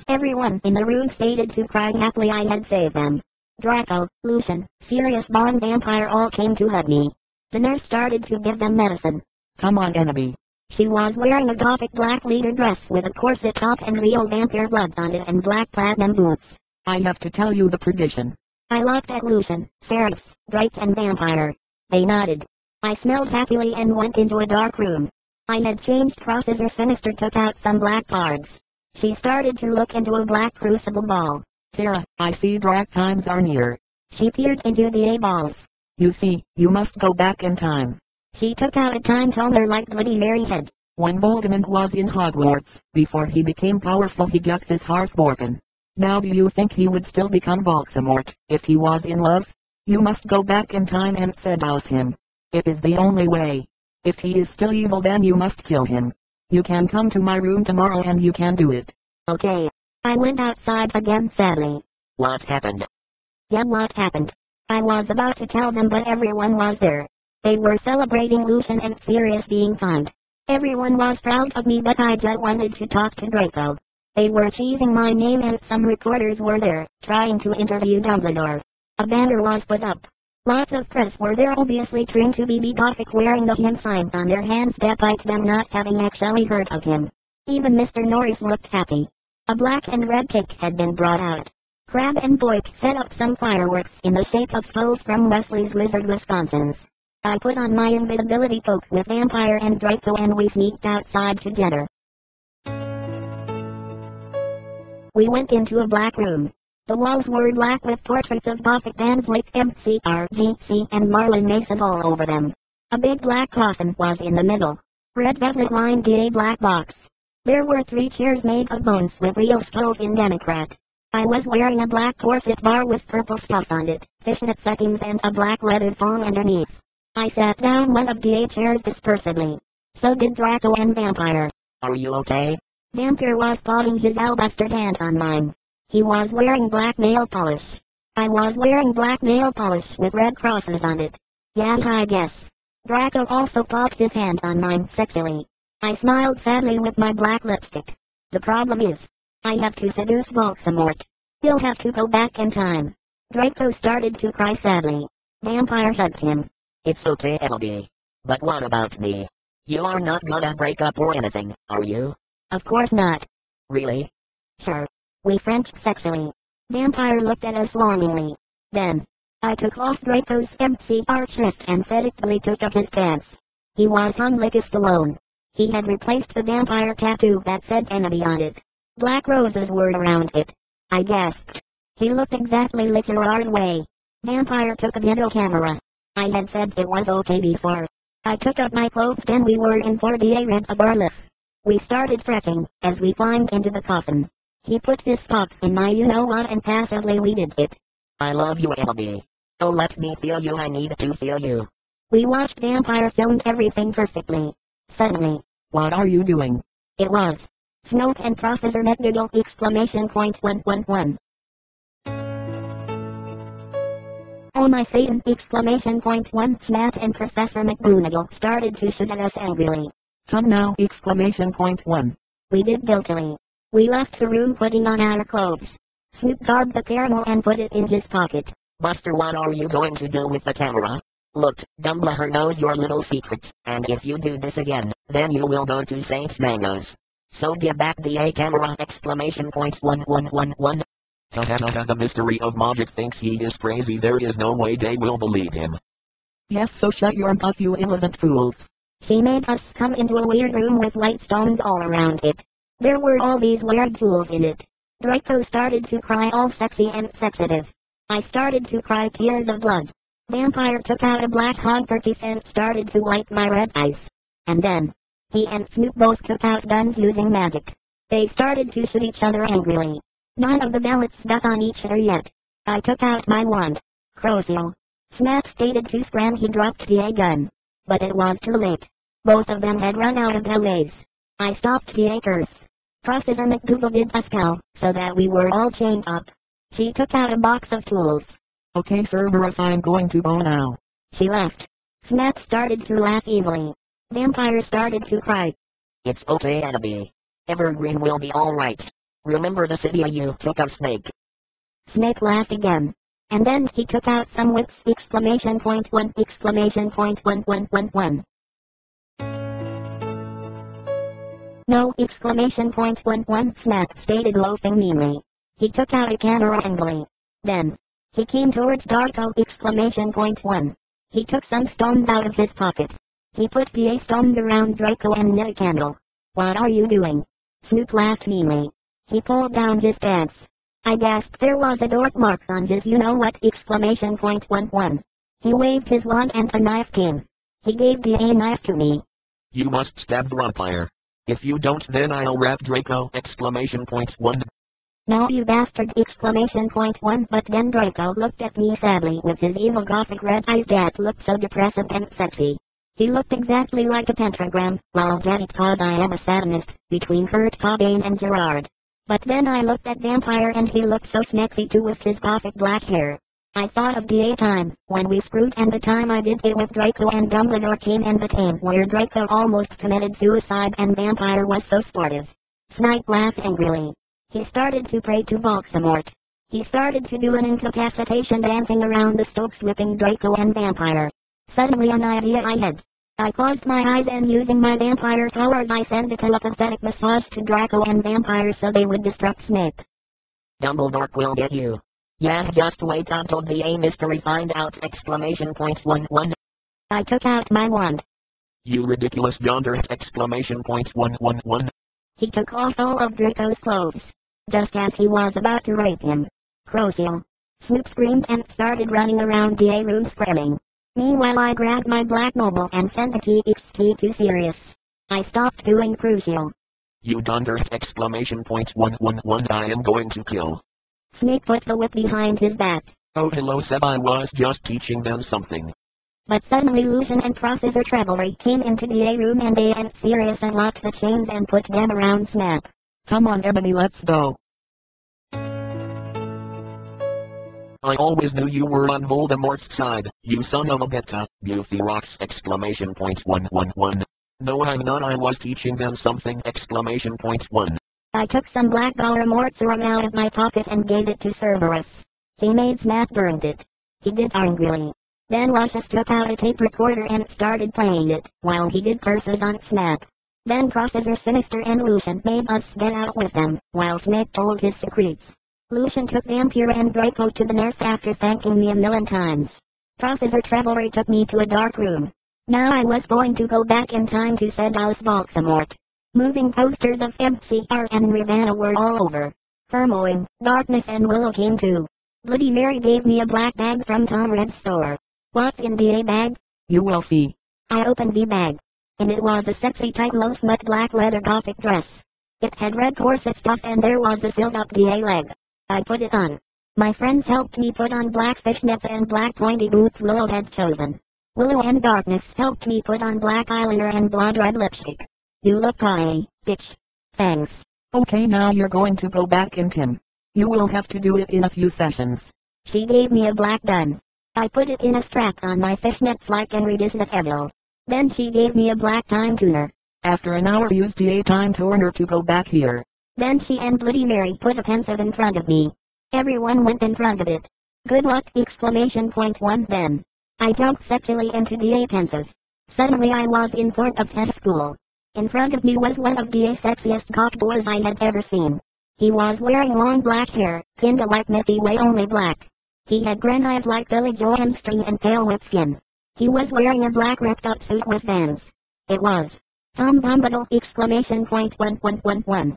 everyone in the room stated to cry happily I had saved them. Draco, Lucian, Sirius Bond Vampire all came to hug me. The nurse started to give them medicine. Come on, Ebony. She was wearing a gothic black leather dress with a corset top and real vampire blood on it and black platinum boots. I have to tell you the tradition. I looked at Lucian, Sirius, Draco and Vampire. They nodded. I smelled happily and went into a dark room. I had changed. Professor Sinistra took out some black cards. She started to look into a black crucible ball. Tara, I see dark times are near. She peered into the A-balls. You see, you must go back in time. She took out a time toner like Bloody Mary had. When Voldemort was in Hogwarts, before he became powerful he got his heart broken. Now do you think he would still become Voldemort, if he was in love? You must go back in time and seduce him. It is the only way. If he is still evil then you must kill him. You can come to my room tomorrow and you can do it. Okay. I went outside again sadly. What happened? Yeah, what happened? I was about to tell them but everyone was there. They were celebrating Lucian and Sirius being found. Everyone was proud of me but I just wanted to talk to Draco. They were cheesing my name and some reporters were there, trying to interview Dumbledore. A banner was put up. Lots of press were there obviously trying to be gothic wearing the him sign on their hands despite them not having actually heard of him. Even Mr. Norris looked happy. A black and red cake had been brought out. Crab and Boyk set up some fireworks in the shape of skulls from Wesley's Wizard Wisconsin's. I put on my invisibility cloak with Vampire and Draco and we sneaked outside together. We went into a black room. The walls were black with portraits of Gothic bands like MCRGC and Marilyn Mason all over them. A big black coffin was in the middle. Red velvet lined the black box. There were 3 chairs made of bones with real skulls in Democrat. I was wearing a black corset bar with purple stuff on it, fishnet settings and a black leather thong underneath. I sat down one of the chairs dispersedly. So did Draco and Vampire. Are you okay? Vampire was putting his alabaster hand on mine. He was wearing black nail polish. I was wearing black nail polish with red crosses on it. Yeah, I guess. Draco also popped his hand on mine sexily. I smiled sadly with my black lipstick. The problem is, I have to seduce Voldemort. He'll have to go back in time. Draco started to cry sadly. Vampire hugged him. It's okay, Ebony. But what about me? You are not gonna break up or anything, are you? Of course not. Really? Sure. We Frenched sexily. Vampire looked at us longingly. Then, I took off Draco's MCR shirt and seductively took off his pants. He was hung like a Stallone. He had replaced the vampire tattoo that said enemy on it. Black roses were around it. I gasped. He looked exactly like Gerard way. Vampire took a video camera. I had said it was okay before. I took off my clothes then we were in for the red of our lift. We started fretting, as we climbed into the coffin. He put his cock in my you-know-what and passively we did it. I love you, Ebony. Oh, let me feel you, I need to feel you. We watched Vampire filmed everything perfectly. Suddenly. What are you doing? It was. Snoke and Professor McGonagall exclamation point 111. Oh my Satan exclamation point 1 Snap and Professor McGonagall started to shoot at us angrily. Come now exclamation point 1. We did guiltily. We left the room putting on our clothes. Snoop grabbed the caramel and put it in his pocket. Buster, what are you going to do with the camera? Look, Dumbledore knows your little secrets, and if you do this again, then you will go to Saint Mango's. So give back the camera exclamation point 1111. The mystery of magic thinks he is crazy. There is no way they will believe him. Yes, so shut your mouth, you innocent fools. She made us come into a weird room with light stones all around it. There were all these weird tools in it. Draco started to cry all sexy and sexative. I started to cry tears of blood. Vampire took out a black handkerchief and started to wipe my red eyes. And then, he and Snoop both took out guns using magic. They started to shoot each other angrily. None of the ballots got on each other yet. I took out my wand. Crozio. Snap stated to scram he dropped the gun. But it was too late. Both of them had run out of delays. I stopped the curse. Professor McGonagall did a spell, so that we were all chained up. She took out a box of tools. Okay, Cerberus, I'm going to go now. She left. Snap started to laugh evilly. Vampire started to cry. It's okay, Ebony. Evergreen will be alright. Remember the city you took of Snake? Snake laughed again. And then he took out some wits! Exclamation point one! Exclamation point one! No! Exclamation point one! Snap stated, loafing meanly. He took out a camera angrily. Then he came towards Draco! Exclamation point one. He took some stones out of his pocket. He put the stones around Draco and lit a candle. What are you doing? Snoop laughed meanly. He pulled down his pants. I gasped. There was a dark mark on his you-know-what! Exclamation point one. He waved his wand and a knife came. He gave the knife to me. You must stab the vampire. If you don't, then I'll wrap Draco! Exclamation point one. No, you bastard! Exclamation point one. But then Draco looked at me sadly with his evil gothic red eyes that looked so depressive and sexy. He looked exactly like a pentagram. Well, that's cause I am a satanist, between Kurt Cobain and Gerard. But then I looked at Vampire and he looked so sexy too with his gothic black hair. I thought of the time when we screwed and the time I did it with Draco and Dumbledore came and the time where Draco almost committed suicide and Vampire was so sportive. Snipe laughed angrily. He started to pray to Voldemort. He started to do an incapacitation dancing around the stokes whipping Draco and Vampire. Suddenly an idea I had. I closed my eyes and using my vampire powers I sent a telepathetic massage to Draco and Vampire so they would destruct Snape. Dumbledore will get you. Yeah, just wait until the mystery find out! Exclamation point one. I took out my wand. You ridiculous yonder! Exclamation point one. He took off all of Draco's clothes. Just as he was about to rape him. Croceo. Snoop screamed and started running around the room screaming. Meanwhile I grabbed my black noble and sent a TXT to Sirius. I stopped doing Crucio. You dunder! Exclamation point one. I am going to kill. Snake put the whip behind his back. Oh hello Seb, I was just teaching them something. But suddenly Lucian and Professor Trevelry came into the room and they and Sirius unlocked the chains and put them around Snap. Come on Ebony, let's go. I always knew you were on Voldemort's side, you son of a bitch, you Ferox! Exclamation point one. No I'm not, I was teaching them something! Exclamation point one. I took some black Voldemort's out of my pocket and gave it to Cerberus. He made Snap burned it. He did angrily. Then Lucius took out a tape recorder and started playing it, while he did curses on Snap. Then Professor Sinistra and Lucian made us get out with them, while Snape told his secrets. Lucian took Vampire and Draco to the nurse after thanking me a million times. Professor Trevelry took me to a dark room. Now I was going to go back in time to seduce Voldemort. Moving posters of MCR and Ravenna were all over. Hermione, Darkness and Willow came too. Bloody Mary gave me a black bag from Tom Red's store. What's in the bag? You will see. I opened the bag. And it was a sexy tight low smut black leather gothic dress. It had red corset stuff and there was a silled up the leg. I put it on. My friends helped me put on black fishnets and black pointy boots Willow had chosen. Willow and Darkness helped me put on black eyeliner and blood red lipstick. You look pretty, bitch. Thanks. Okay, now you're going to go back in time. You will have to do it in a few sessions. She gave me a black gun. I put it in a strap on my fishnets like Enrida's Evil. Then she gave me a black time tuner. After an hour use the time tuner to go back here. Then she and Bloody Mary put a pensive in front of me. Everyone went in front of it. Good luck! Exclamation point one. Then I jumped sexually into the pensive. Suddenly I was in front of Ted School. In front of me was one of the sexiest cock boys I had ever seen. He was wearing long black hair, kinda like Mickey way only black. He had green eyes like Billy Joe Armstrong and pale white skin. He was wearing a black ripped up suit with Vans. It was Tom Bombadil! Exclamation point one.